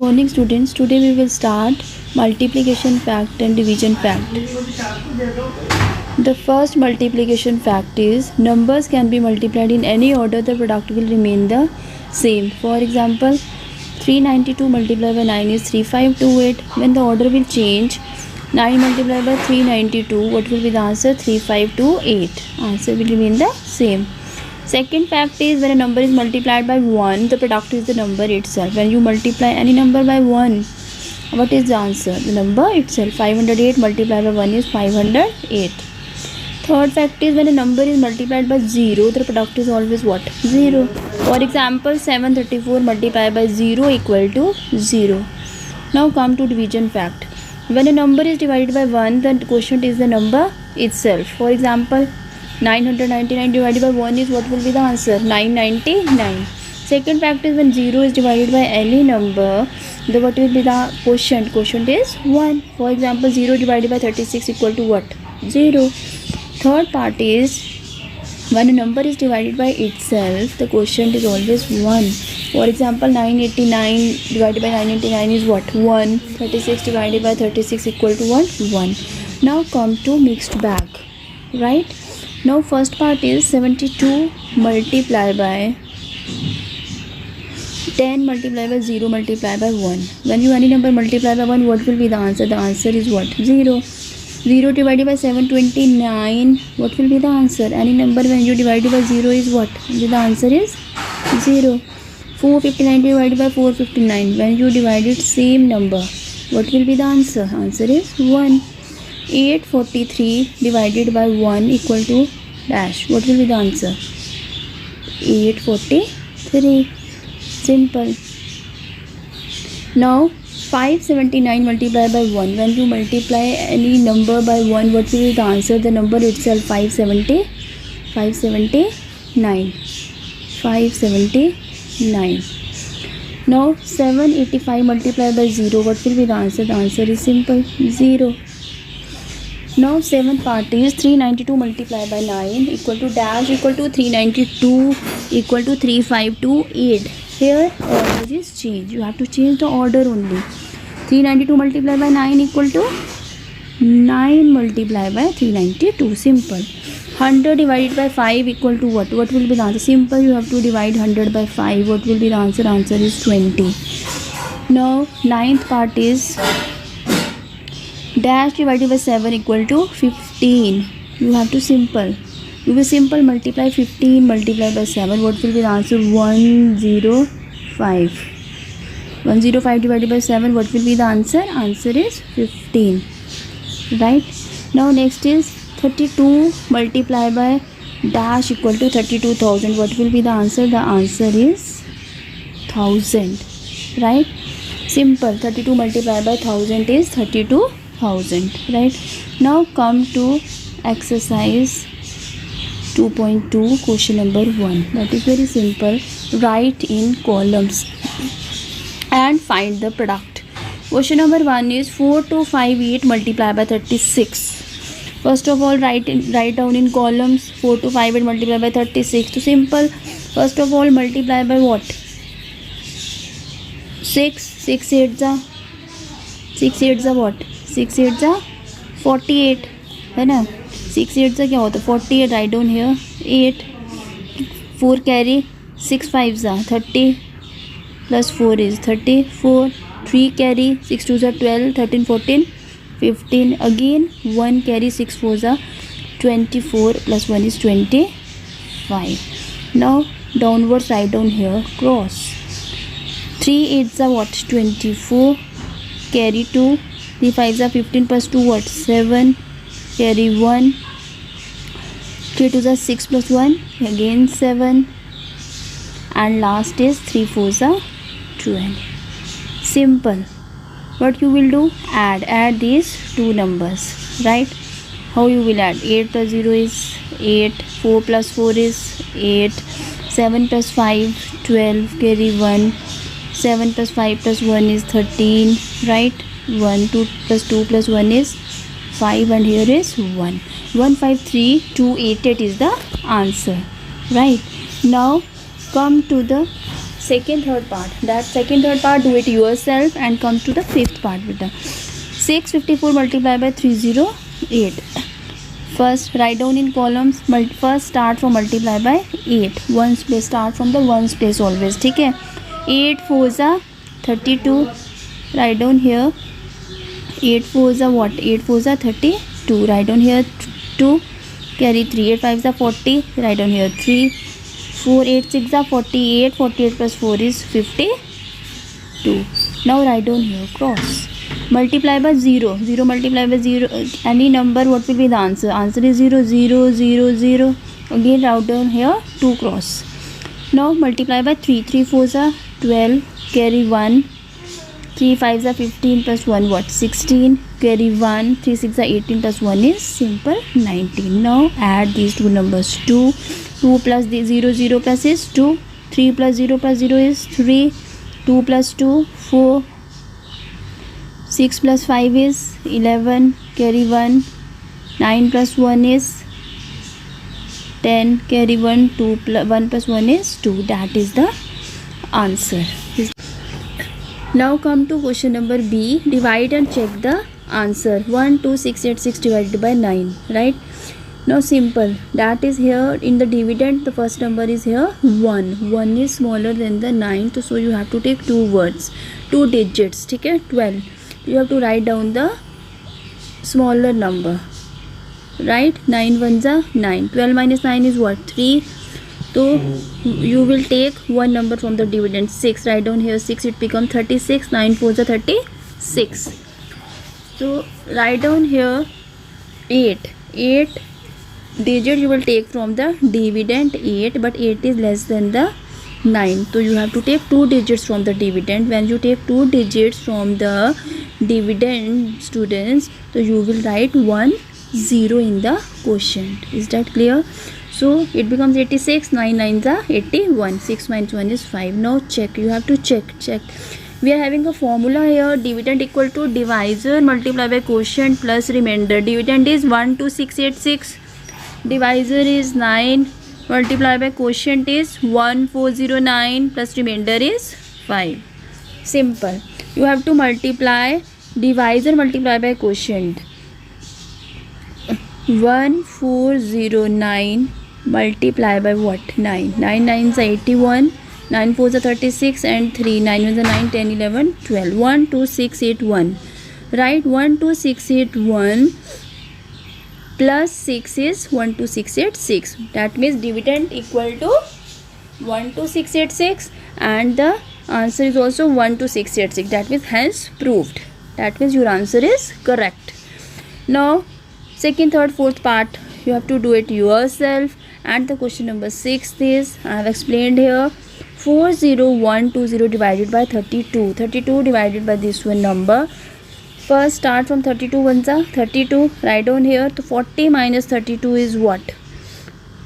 morning students. Today we will start multiplication fact and division fact. The first multiplication fact is numbers can be multiplied in any order, the product will remain the same. For example, 392 multiplied by 9 is 3528. When the order will change, 9 multiplied by 392, what will be the answer? 3528. Answer will remain the same. Second fact is when a number is multiplied by 1, the product is the number itself. When you multiply any number by 1, what is the answer? The number itself. 508 multiplied by 1 is 508. Third fact is when a number is multiplied by 0, the product is always what? 0. For example, 734 multiplied by 0 equal to 0. Now come to division fact. When a number is divided by 1, the quotient is the number itself. For example, 999 divided by 1 is what will be the answer? 999. Second fact is when 0 is divided by any number, the what will be the quotient? Quotient is 1. For example, 0 divided by 36 equal to what? 0. Third part is when a number is divided by itself, the quotient is always 1. For example, 989 divided by 989 is what? 1. 36 divided by 36 equal to what? 1. Now come to mixed bag, right? Now first part is 72 multiplied by 10 multiplied by 0 multiplied by 1. When you any number multiply by 1, what will be the answer? The answer is what? 0. 0 divided by 729, what will be the answer? Any number when you divide by 0 is what? The answer is 0. 459 divided by 459, when you divide it same number, what will be the answer? Answer is 1. 843 divided by 1 equal to dash, what will be the answer? 843. Simple. Now 579 multiplied by 1, when you multiply any number by 1, what will be the answer? The number itself. 579. Now 785 multiplied by 0, what will be the answer? The answer is simple, 0. Now seventh part is 392 multiplied by 9 equal to dash equal to 392 equal to 3528. Here order is changed. You have to change the order only. 392 multiplied by 9 equal to 9 multiplied by 392. Simple. 100 divided by 5 equal to what? What will be the answer? Simple. You have to divide 100 by 5. What will be the answer? Answer is 20. Now ninth part is dash divided by 7 equal to 15. You have to simple. You will simple multiply 15 multiplied by 7. What will be the answer? 105. 105 divided by 7. What will be the answer? Answer is 15. Right. Now next is 32 multiplied by dash equal to 32,000. What will be the answer? The answer is 1000. Right. Simple. 32 multiplied by 1000 is 32,000. Right. Now come to exercise 2.2 question number 1. That is very simple. Write in columns and find the product. Question number 1 is 4258 multiplied by 36. First of all, write down in columns 4258 multiplied by 36. So simple. First of all, multiply by what? 6. 6 8 जा what? 6 8 जा 48 है ना. 6 8 जा क्या होता है? 48. Write down here. 8 4 carry. 6 5 जा 30 plus 4 is 34. 3 carry. 6 2 जा 12. 13 14 15. Again 1 carry. 6 4 जा 24 plus 1 is 25. Now downwards write down here cross. 3 8 जा what? 24. Carry 2. 3 5 जा 15 plus 2 what? 7. Carry 1. 3 2 जा 6 plus 1 again 7. And last is 3 4 जा 12. Simple. What you will do? Add these two numbers, right? How you will add? 8 plus 0 is 8. 4 plus 4 is 8. 7 plus 5 12. Carry 1. 7 plus 5 plus 1 is 13, right? 1 2 plus 2 plus 1 is 5 and here is 1. 153,288 is the answer, right? Now come to the second third part. That second third part do it yourself and come to the fifth part beta. 654 multiplied by 308. First write down in columns. First start from multiply by 8. Ones place, start from the ones place always. ठीक है. 8 4s are 32. Write down here. 8 4s are what? 8 4s are 32. Write down here 2. Carry 3. 8 5s are 40. Write down here 3. 4 8 6 are 48. 48 plus 4 is 52. Now write down here cross. Multiply by 0. 0 multiply by 0. Any number, what will be the answer? Answer is 0 0 0 0. Again write down here 2 cross. Now multiply by 3. 3 4s are 12. Carry 1. 3 5s are 15 plus 1 what? 16. Carry 1. 3 6 are 18 plus 1 is simple 19. Now add these two numbers. 2. 2 plus the 0 0 plus is 2. 3 plus 0 is 3. 2 plus 2 4. 6 plus 5 is 11. Carry 1. 9 plus 1 is 10. Carry 1. 2 plus 1 plus 1 is 2. That is the answer. Now come to question number B. Divide and check the answer. 12686 divided by 9. Right? Now simple. That is here in the dividend. The first number is here 1. 1 is smaller than the 9. So you have to take two words. 2 digits. Okay? 12. You have to write down the smaller number. Right? 9 ones are 9. 12 minus 9 is what? 3. So you will take one number from the dividend. 6. Write down here 6. It becomes 36. 9 4s are 36. So write down here 8. 8 digit you will take from the dividend 8, but 8 is less than the 9. So you have to take 2 digits from the dividend. When you take 2 digits from the dividend, students, so you will write 1 0 in the quotient. Is that clear? So it becomes 86. 9 9s are 81. 6 minus 1 is 5. Now check. You have to check. We are having a formula here. Dividend equal to divisor multiplied by quotient plus remainder. Dividend is 12686. Divisor is 9. Multiplied by quotient is 1409 plus remainder is 5. Simple. You have to multiply divisor multiplied by quotient. 1409 multiply by what? 9. 9 9s are 81. 9 4s are 36 and 3. 9 1s are 9, 10, 11, 12. 12681. Right? 12681 plus 6 is 12686. That means dividend equal to 12686 and the answer is also 12686. That means hence proved. That means your answer is correct. Now second, third, fourth part you have to do it yourself. And the question number 6 is, I have explained here, 40120 divided by 32. 32 divided by this one number. First start from 32 ones are 32. Write down here. So 40 minus 32 is what?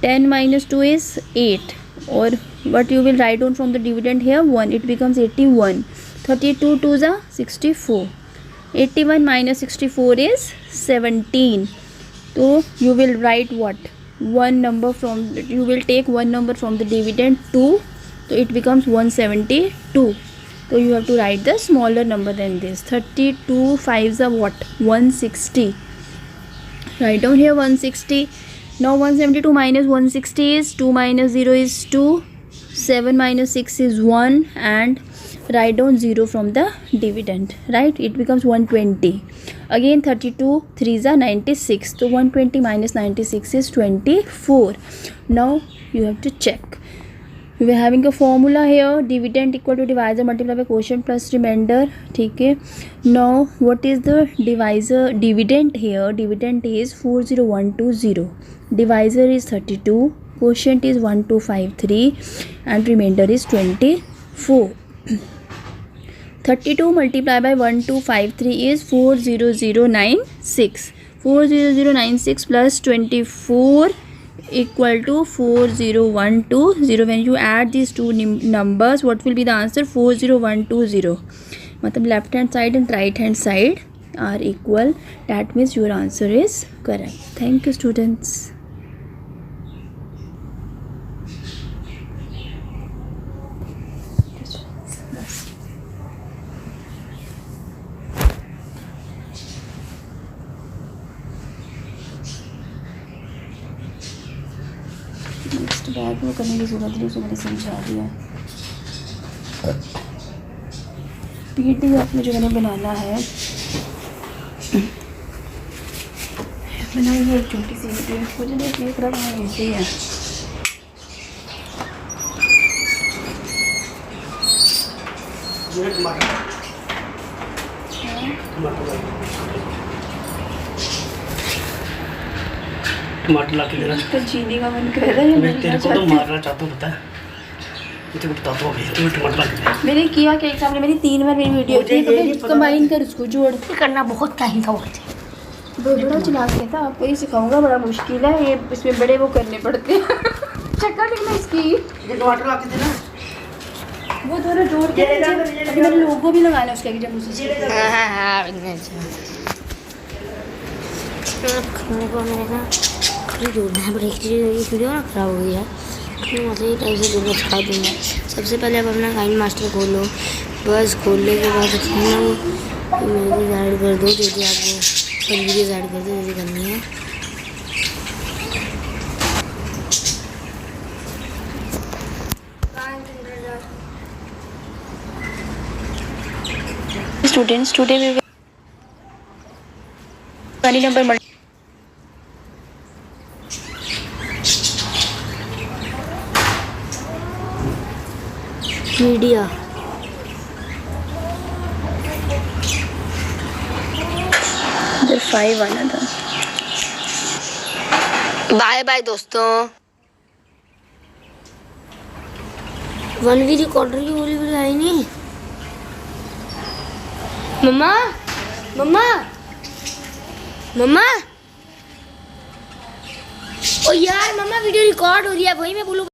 10 minus 2 is 8. Or what you will write down from the dividend here? 1. It becomes 81. 32 2s are 64. 81 minus 64 is 17. So you will write what? One number from, you will take one number from the dividend 2. So it becomes 172. So you have to write the smaller number than this. 32 5s are what? 160. Write down here 160. Now 172 minus 160 is 2 minus 0 is 2. 7 minus 6 is 1. And write down 0 from the dividend. Right? It becomes 120. Again 32 3s are 96. So 120 minus 96 is 24. Now you have to check. We are having a formula here. Dividend equal to divisor multiplied by quotient plus remainder. Okay. Now what is the divisor? Dividend here. Dividend is 40120. Divisor is 32. Quotient is 1253. And remainder is 24. 32 multiplied by 1253 is 40096. 40096 plus 24 equal to 40120. When you add these two numbers, what will be the answer? 40120. मतलब left hand side and right hand side are equal. That means your answer is correct. Thank you, students. Pack वो करने की ज़रूरत नहीं, उसको मैंने समझा दिया। PDF में जो मैंने बनाना है, बनाइए एक छोटी सी PDF, मुझे नहीं देख रहा है ऐसे ही है। टमाटर ला के देना। कल चीनी का मन कर रहा है। मैं तेरे को तो मारना चाहता हूँ, पता है मुझे बता दो अभी, तुम्हें टमाटर ला के देना। मैंने किया क्या एग्जाम में, मेरी 3 बार मेरी वीडियो थी, तो कंबाइन कर उसको जोड़ करना बहुत टाइम था मुझे। बड़ा चला के था, आपको ये सिखाऊंगा, बड़ा मुश्किल है ये, इसमें बड़े वो करने पड़ते हैं। चक्कर निकला इसकी। ये टमाटर ला के देना। वो दोनों जोड़ के अभी मैंने लोगो भी लगाना उसका, जब मुझे खाने को मेरे ना खाली जोड़ना है, एक चीज़ वीडियो ना ख़राब हो गई है, मैं ऐसे ही टाइम से दूर सिखा दूँगा। सबसे पहले आप अपना काइन मास्टर खोलो, बस खोलने के बाद खाना वीडियोज़ ऐड कर दो, जैसे आपको सब वीडियोज़ ऐड कर दो, जैसे करनी है। Students, today we will study number media the 5 आना था। बाय बाय दोस्तों। 1V रिकॉर्डर की बोली बोली आई नहीं। मम्मा मम्मा मम्मा, ओ यार मम्मा वीडियो रिकॉर्ड हो रही है, वही मैं बोलूँ।